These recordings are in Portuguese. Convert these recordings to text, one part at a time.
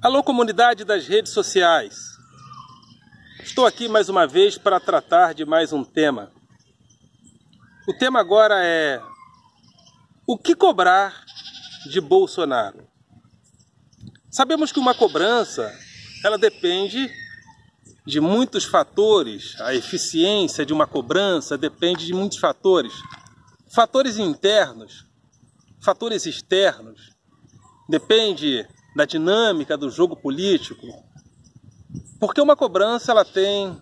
Alô, comunidade das redes sociais. Estou aqui mais uma vez para tratar de mais um tema. O tema agora é: o que cobrar de Bolsonaro? Sabemos que uma cobrança, ela depende de muitos fatores. A eficiência de uma cobrança depende de muitos fatores. Fatores internos, fatores externos. Depende da dinâmica do jogo político. Porque uma cobrança, ela tem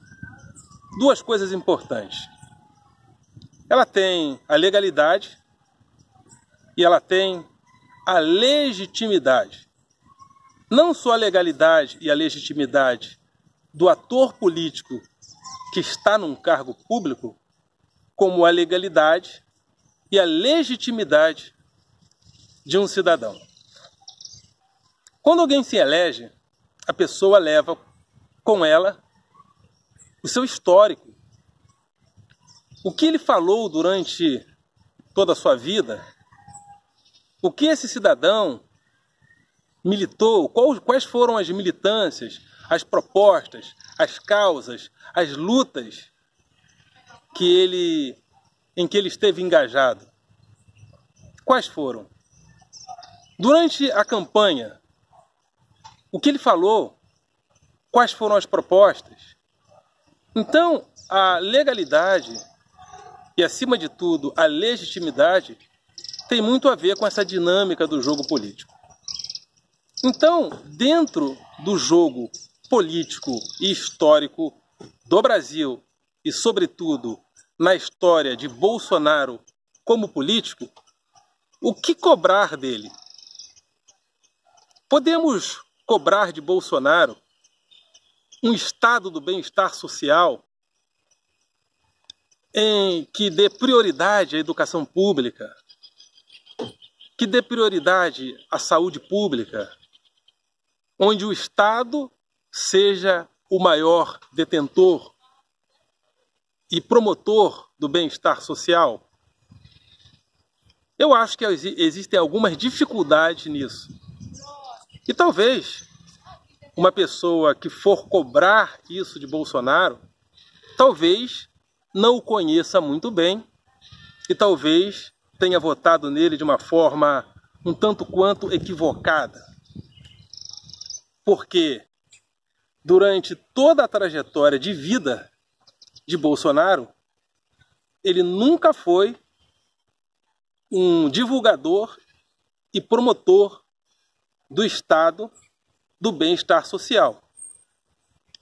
duas coisas importantes. Ela tem a legalidade e ela tem a legitimidade. Não só a legalidade e a legitimidade do ator político que está num cargo público, como a legalidade e a legitimidade de um cidadão. Quando alguém se elege, a pessoa leva com ela o seu histórico. O que ele falou durante toda a sua vida, o que esse cidadão militou, quais foram as militâncias, as propostas, as causas, as lutas em que ele esteve engajado. Quais foram? Durante a campanha, o que ele falou, quais foram as propostas. Então, a legalidade e, acima de tudo, a legitimidade tem muito a ver com essa dinâmica do jogo político. Então, dentro do jogo político e histórico do Brasil e, sobretudo, na história de Bolsonaro como político, o que cobrar dele? Podemos cobrar de Bolsonaro um estado do bem-estar social em que dê prioridade à educação pública, que dê prioridade à saúde pública, onde o Estado seja o maior detentor e promotor do bem-estar social? Eu acho que existem algumas dificuldades nisso. E talvez uma pessoa que for cobrar isso de Bolsonaro, talvez não o conheça muito bem e talvez tenha votado nele de uma forma um tanto quanto equivocada. Porque durante toda a trajetória de vida de Bolsonaro, ele nunca foi um divulgador e promotor do Estado do bem-estar social.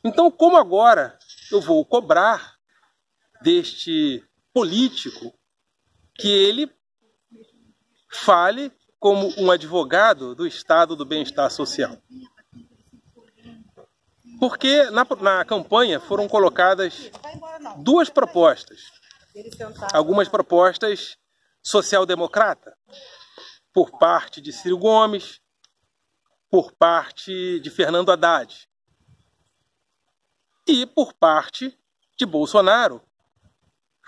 Então, como agora eu vou cobrar deste político que ele fale como um advogado do Estado do bem-estar social? Porque na campanha foram colocadas duas propostas. Algumas propostas social-democrata, por parte de Ciro Gomes, por parte de Fernando Haddad. E por parte de Bolsonaro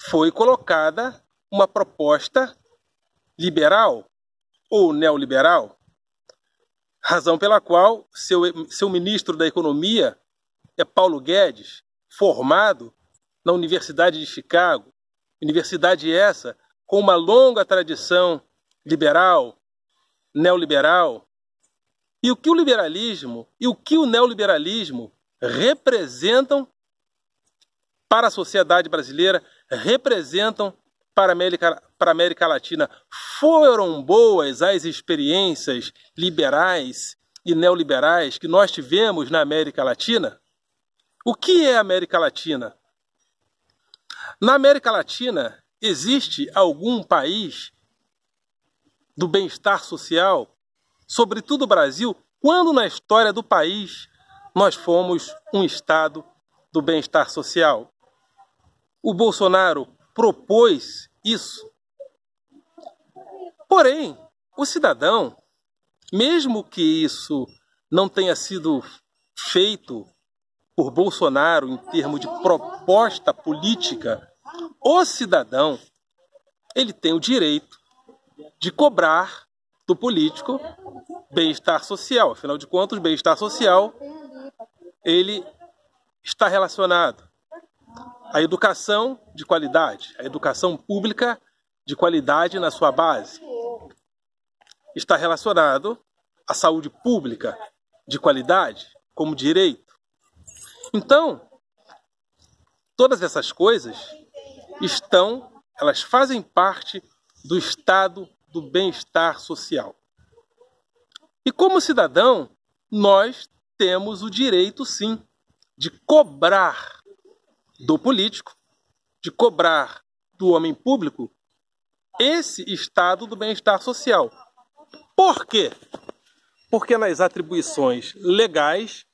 foi colocada uma proposta liberal ou neoliberal, razão pela qual seu ministro da Economia é Paulo Guedes, formado na Universidade de Chicago, universidade essa com uma longa tradição liberal, neoliberal. E o que o liberalismo e o que o neoliberalismo representam para a sociedade brasileira, representam para a América Latina. Foram boas as experiências liberais e neoliberais que nós tivemos na América Latina? O que é a América Latina? Na América Latina, existe algum país do bem-estar social, sobretudo o Brasil, quando na história do país nós fomos um Estado do bem-estar social? O Bolsonaro propôs isso. Porém, o cidadão, mesmo que isso não tenha sido feito por Bolsonaro em termos de proposta política, o cidadão, ele tem o direito de cobrar do político bem-estar social. Afinal de contas, o bem-estar social, ele está relacionado à educação de qualidade, à educação pública de qualidade na sua base. Está relacionado à saúde pública de qualidade como direito. Então, todas essas coisas elas fazem parte do estado do bem-estar social. E como cidadão, nós temos o direito, sim, de cobrar do político, de cobrar do homem público esse estado do bem-estar social. Por quê? Porque nas atribuições legais,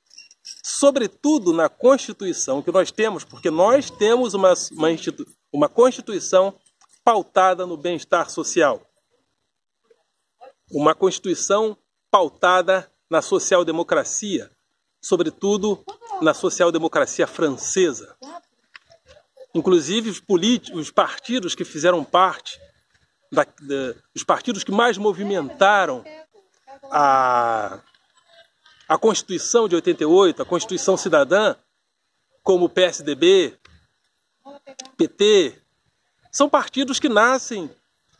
sobretudo na Constituição que nós temos, porque nós temos uma Constituição pautada no bem-estar social. Uma Constituição pautada na social-democracia, sobretudo na social-democracia francesa. Inclusive os partidos que fizeram parte, os partidos que mais movimentaram a Constituição de 88, a Constituição Cidadã, como o PSDB, PT, são partidos que nascem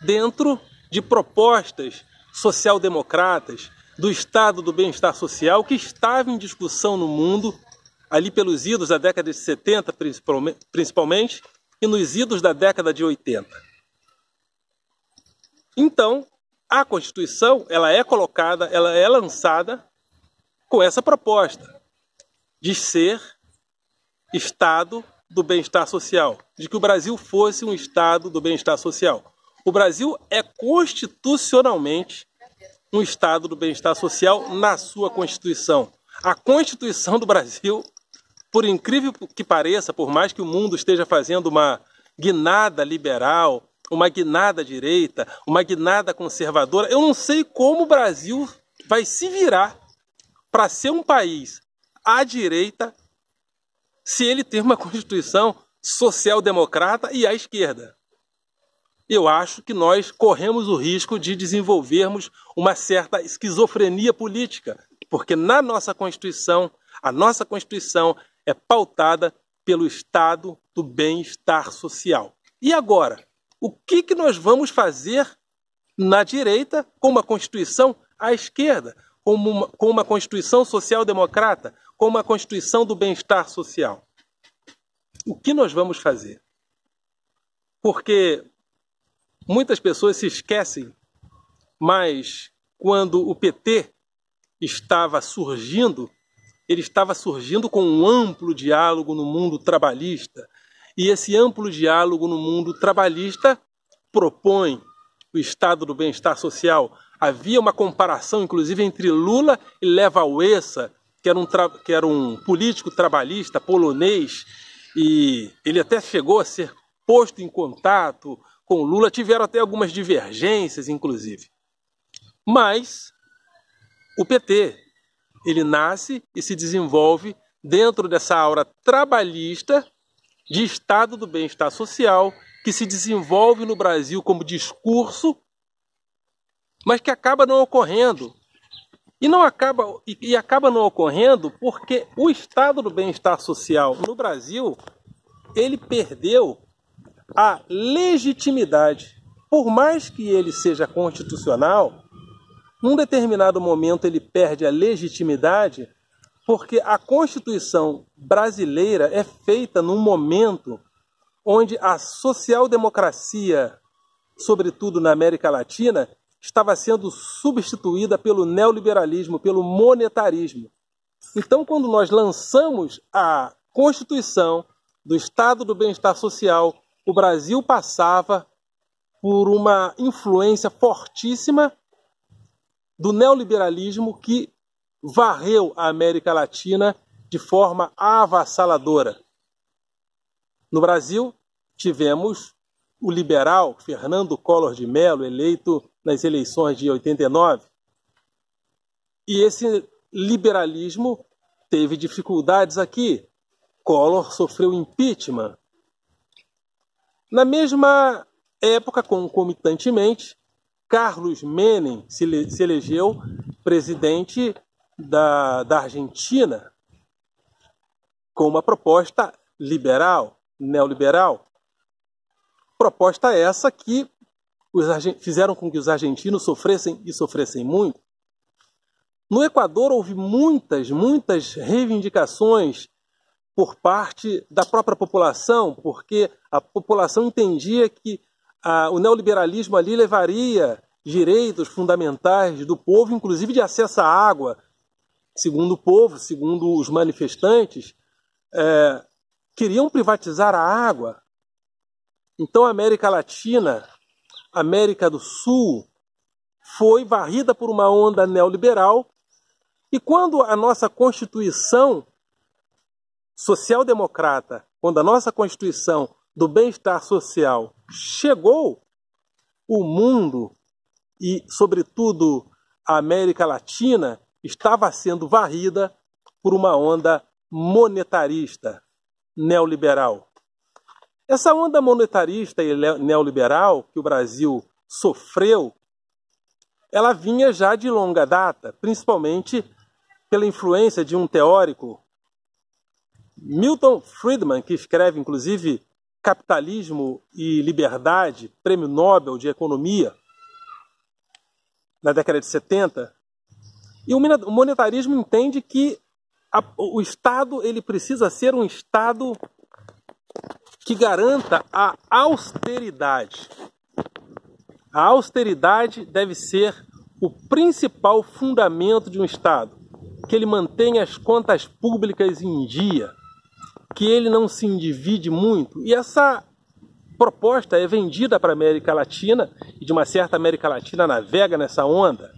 dentro de propostas social-democratas do estado do bem-estar social que estava em discussão no mundo, ali pelos idos da década de 70 principalmente, e nos idos da década de 80. Então, a Constituição, ela é lançada com essa proposta de ser Estado do bem-estar social, de que o Brasil fosse um Estado do bem-estar social. O Brasil é constitucionalmente um Estado do bem-estar social na sua Constituição. A Constituição do Brasil, por incrível que pareça, por mais que o mundo esteja fazendo uma guinada liberal, uma guinada direita, uma guinada conservadora, eu não sei como o Brasil vai se virar para ser um país à direita se ele tem uma Constituição social-democrata e à esquerda. Eu acho que nós corremos o risco de desenvolvermos uma certa esquizofrenia política, porque na nossa Constituição, a nossa Constituição é pautada pelo estado do bem-estar social. E agora, o que nós vamos fazer na direita com uma Constituição à esquerda, com uma Constituição social-democrata, com uma Constituição do bem-estar social? O que nós vamos fazer? Porque muitas pessoas se esquecem, mas quando o PT estava surgindo, ele estava surgindo com um amplo diálogo no mundo trabalhista. E esse amplo diálogo no mundo trabalhista propõe o estado do bem-estar social. Havia uma comparação, inclusive, entre Lula e Lech Wałęsa, que era um político trabalhista polonês, e ele até chegou a ser posto em contato com Lula, tiveram até algumas divergências, inclusive. Mas o PT, ele nasce e se desenvolve dentro dessa aura trabalhista de estado do bem-estar social que se desenvolve no Brasil como discurso, mas que acaba não ocorrendo. E acaba não ocorrendo porque o estado do bem-estar social no Brasil, ele perdeu a legitimidade. Por mais que ele seja constitucional, num determinado momento ele perde a legitimidade porque a Constituição brasileira é feita num momento onde a social-democracia, sobretudo na América Latina, estava sendo substituída pelo neoliberalismo, pelo monetarismo. Então, quando nós lançamos a Constituição do Estado do Bem-Estar Social, o Brasil passava por uma influência fortíssima do neoliberalismo que varreu a América Latina de forma avassaladora. No Brasil, tivemos o liberal Fernando Collor de Mello, eleito nas eleições de 89. E esse liberalismo teve dificuldades aqui. Collor sofreu impeachment. Na mesma época, concomitantemente, Carlos Menem se elegeu presidente da Argentina, com uma proposta liberal, neoliberal. Proposta essa que fizeram com que os argentinos sofressem e sofressem muito. No Equador houve muitas reivindicações por parte da própria população, porque a população entendia que o neoliberalismo ali levaria direitos fundamentais do povo, inclusive de acesso à água. Segundo o povo, segundo os manifestantes, queriam privatizar a água. Então a América Latina, a América do Sul, foi varrida por uma onda neoliberal, e quando a nossa Constituição social-democrata, quando a nossa Constituição do bem-estar social chegou, o mundo e, sobretudo, a América Latina estava sendo varrida por uma onda monetarista, neoliberal. Essa onda monetarista e neoliberal que o Brasil sofreu, ela vinha já de longa data, principalmente pela influência de um teórico, Milton Friedman, que escreve, inclusive, Capitalismo e Liberdade, Prêmio Nobel de Economia, na década de 70. E o monetarismo entende que o Estado ele precisa ser um Estado que garanta a austeridade. A austeridade deve ser o principal fundamento de um Estado, que ele mantenha as contas públicas em dia, que ele não se endivide muito. E essa proposta é vendida para a América Latina, e de uma certa América Latina navega nessa onda.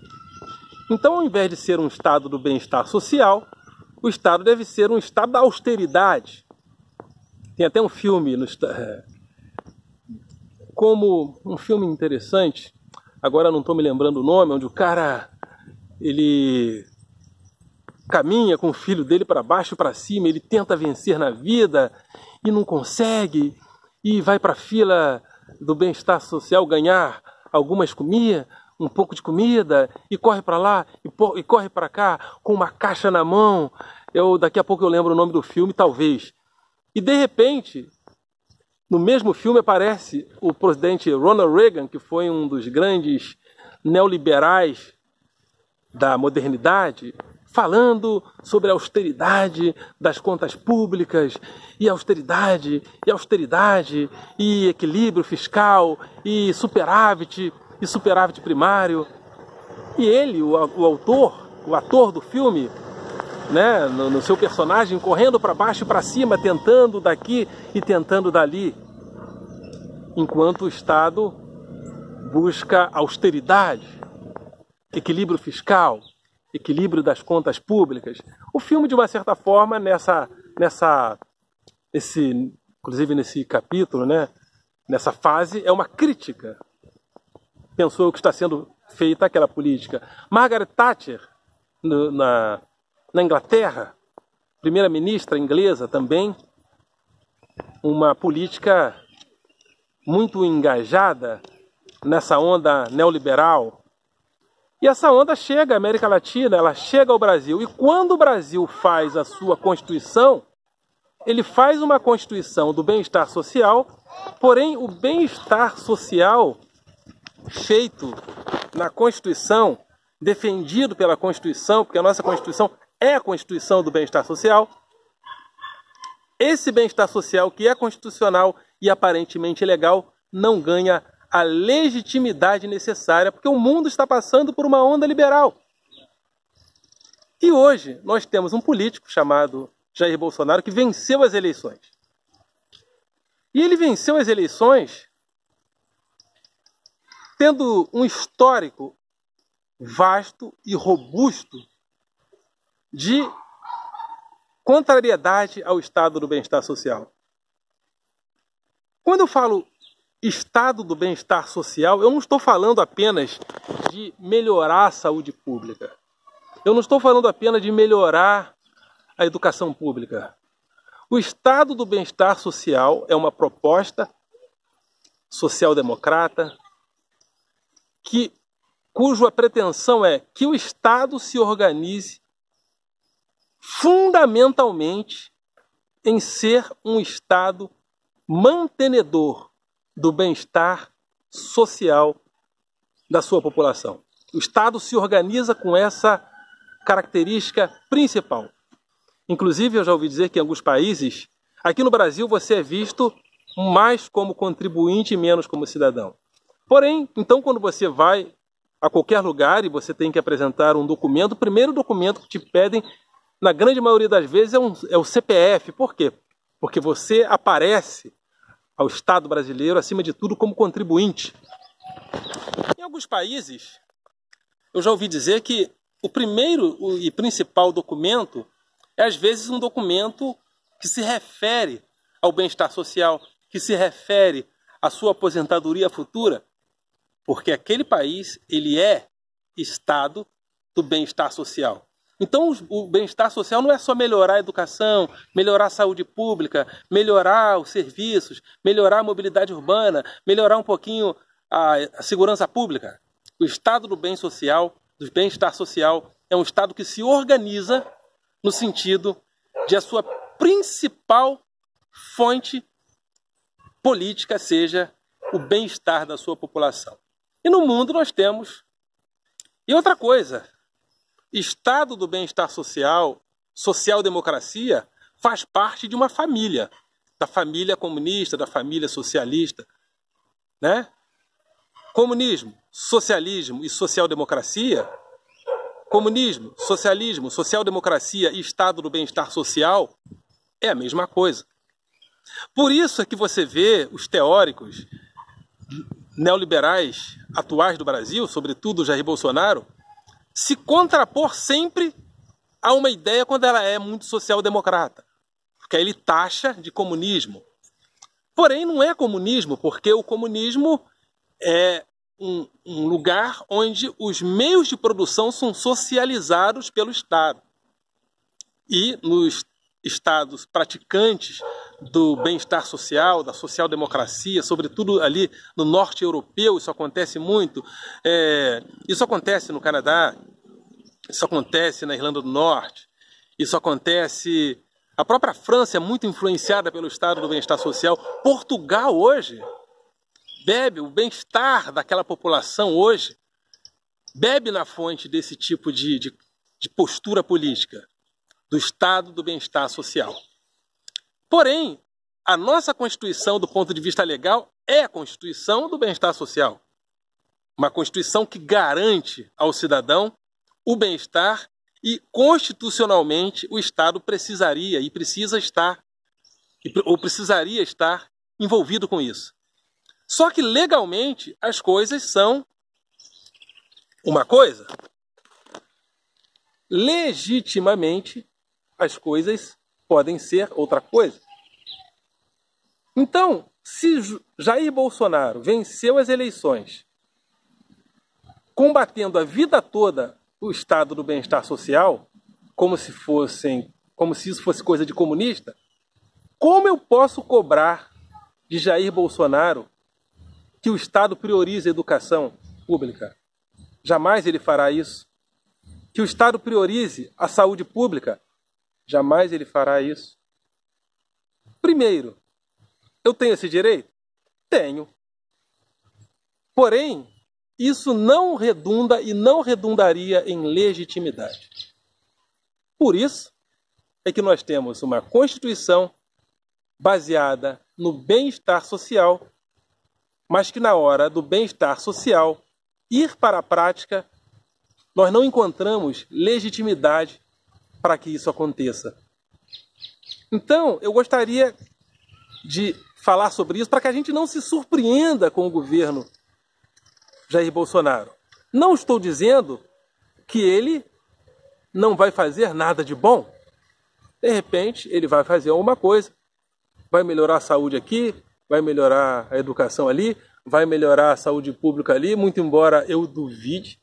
Então, ao invés de ser um Estado do bem-estar social, o Estado deve ser um Estado da austeridade. Tem até um filme, como um filme interessante, agora não estou me lembrando o nome, onde o cara ele caminha com o filho dele para baixo e para cima, ele tenta vencer na vida e não consegue, e vai para a fila do bem-estar social ganhar algumas comidas, um pouco de comida, e corre para lá e corre para cá com uma caixa na mão. Daqui a pouco eu lembro o nome do filme, talvez. E de repente, no mesmo filme aparece o presidente Ronald Reagan, que foi um dos grandes neoliberais da modernidade, falando sobre a austeridade das contas públicas, e austeridade, e equilíbrio fiscal, e superávit primário. E ele, o ator do filme, né, no seu personagem, correndo para baixo e para cima, tentando daqui e tentando dali, enquanto o Estado busca austeridade, equilíbrio fiscal, equilíbrio das contas públicas. O filme, de uma certa forma, inclusive nesse capítulo, né, nessa fase, é uma crítica. Pensou o que está sendo feita aquela política. Margaret Thatcher, na Inglaterra, primeira-ministra inglesa também, uma política muito engajada nessa onda neoliberal. E essa onda chega à América Latina, ela chega ao Brasil. E quando o Brasil faz a sua Constituição, ele faz uma Constituição do bem-estar social, porém o bem-estar social feito na Constituição, defendido pela Constituição, porque a nossa Constituição é a Constituição do bem-estar social, esse bem-estar social que é constitucional e aparentemente legal não ganha a legitimidade necessária, porque o mundo está passando por uma onda liberal. E hoje nós temos um político chamado Jair Bolsonaro que venceu as eleições. E ele venceu as eleições tendo um histórico vasto e robusto de contrariedade ao estado do bem-estar social. Quando eu falo estado do bem-estar social, eu não estou falando apenas de melhorar a saúde pública. Eu não estou falando apenas de melhorar a educação pública. O estado do bem-estar social é uma proposta social-democrata que cuja pretensão é que o Estado se organize fundamentalmente em ser um Estado mantenedor do bem-estar social da sua população. O Estado se organiza com essa característica principal. Inclusive, eu já ouvi dizer que em alguns países, aqui no Brasil, você é visto mais como contribuinte e menos como cidadão. Porém, então, quando você vai a qualquer lugar e você tem que apresentar um documento, o primeiro documento que te pedem, na grande maioria das vezes, é o CPF. Por quê? Porque você aparece ao Estado brasileiro, acima de tudo, como contribuinte. Em alguns países, eu já ouvi dizer que o primeiro e principal documento é, às vezes, um documento que se refere ao bem-estar social, que se refere à sua aposentadoria futura, porque aquele país, ele é Estado do bem-estar social. Então, o bem-estar social não é só melhorar a educação, melhorar a saúde pública, melhorar os serviços, melhorar a mobilidade urbana, melhorar um pouquinho a segurança pública. O Estado do bem social, do bem-estar social, é um Estado que se organiza no sentido de a sua principal fonte política seja o bem-estar da sua população. E no mundo nós temos... E outra coisa, Estado do bem-estar social, social-democracia, faz parte de uma família, da família comunista, da família socialista, né? Comunismo, socialismo e social-democracia, comunismo, socialismo, social-democracia e Estado do bem-estar social é a mesma coisa. Por isso é que você vê os teóricos neoliberais atuais do Brasil, sobretudo Jair Bolsonaro, se contrapor sempre a uma ideia quando ela é muito social-democrata, porque aí ele taxa de comunismo. Porém, não é comunismo, porque o comunismo é um lugar onde os meios de produção são socializados pelo Estado. E nos estados praticantes do bem-estar social, da social-democracia, sobretudo ali no norte europeu, isso acontece muito. Isso acontece no Canadá, isso acontece na Irlanda do Norte, isso acontece... A própria França é muito influenciada pelo estado do bem-estar social. Portugal hoje bebe o bem-estar daquela população hoje, bebe na fonte desse tipo de postura política, do estado do bem-estar social. Porém, a nossa Constituição, do ponto de vista legal, é a Constituição do bem-estar social. Uma Constituição que garante ao cidadão o bem-estar e, constitucionalmente, o Estado precisaria e precisa estar, ou precisaria estar envolvido com isso. Só que, legalmente, as coisas são uma coisa. Legitimamente, as coisas podem ser outra coisa. Então, se Jair Bolsonaro venceu as eleições combatendo a vida toda o estado do bem-estar social, como se isso fosse coisa de comunista, como eu posso cobrar de Jair Bolsonaro que o Estado priorize a educação pública? Jamais ele fará isso. Que o Estado priorize a saúde pública? Jamais ele fará isso. Primeiro, eu tenho esse direito? Tenho. Porém, isso não redunda e não redundaria em legitimidade. Por isso é que nós temos uma Constituição baseada no bem-estar social, mas que na hora do bem-estar social ir para a prática, nós não encontramos legitimidade para que isso aconteça. Então, eu gostaria de falar sobre isso para que a gente não se surpreenda com o governo Jair Bolsonaro. Não estou dizendo que ele não vai fazer nada de bom. De repente, ele vai fazer alguma coisa, vai melhorar a saúde aqui, vai melhorar a educação ali, vai melhorar a saúde pública ali, muito embora eu duvide,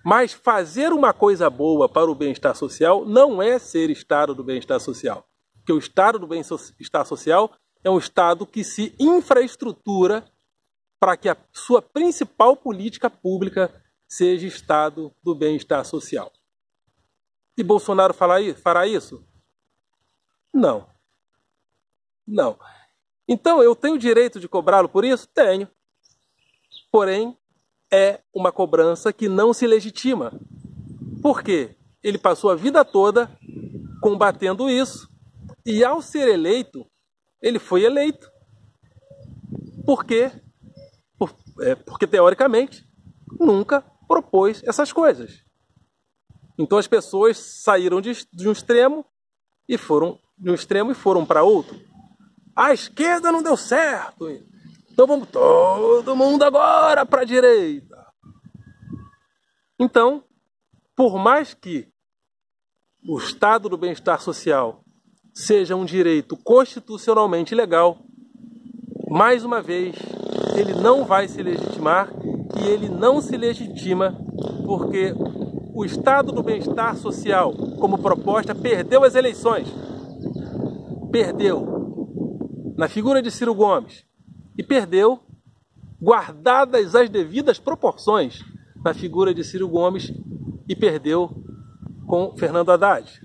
mas fazer uma coisa boa para o bem-estar social não é ser Estado do bem-estar social. Porque o Estado do bem-estar social é um Estado que se infraestrutura para que a sua principal política pública seja Estado do bem-estar social. E Bolsonaro fará isso? Não. Não. Então, eu tenho o direito de cobrá-lo por isso? Tenho. Porém, é uma cobrança que não se legitima. Por quê? Ele passou a vida toda combatendo isso. E ao ser eleito, ele foi eleito. Por quê? Porque, teoricamente, nunca propôs essas coisas. Então as pessoas saíram de um extremo e foram para outro. A esquerda não deu certo. Então vamos todo mundo agora para a direita. Então, por mais que o Estado do bem-estar social seja um direito constitucionalmente legal, mais uma vez, ele não vai se legitimar, e ele não se legitima porque o Estado do bem-estar social, como proposta, perdeu as eleições. Perdeu na figura de Ciro Gomes. E perdeu, guardadas as devidas proporções, na figura de Ciro Gomes, e perdeu com Fernando Haddad.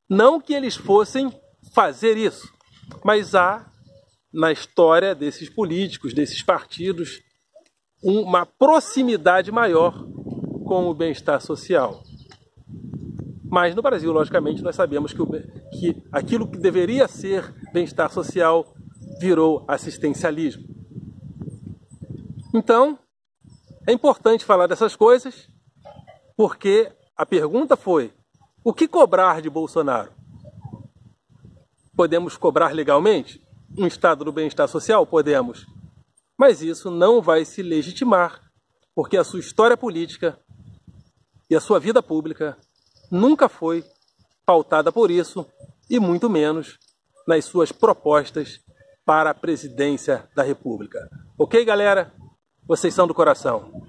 Não que eles fossem fazer isso, mas há, na história desses políticos, desses partidos, uma proximidade maior com o bem-estar social. Mas no Brasil, logicamente, nós sabemos que aquilo que deveria ser bem-estar social virou assistencialismo. Então, é importante falar dessas coisas, porque a pergunta foi: o que cobrar de Bolsonaro? Podemos cobrar legalmente um Estado do bem-estar social? Podemos. Mas isso não vai se legitimar, porque a sua história política e a sua vida pública nunca foi pautada por isso, e muito menos nas suas propostas para a presidência da República. Ok, galera? Vocês são do coração.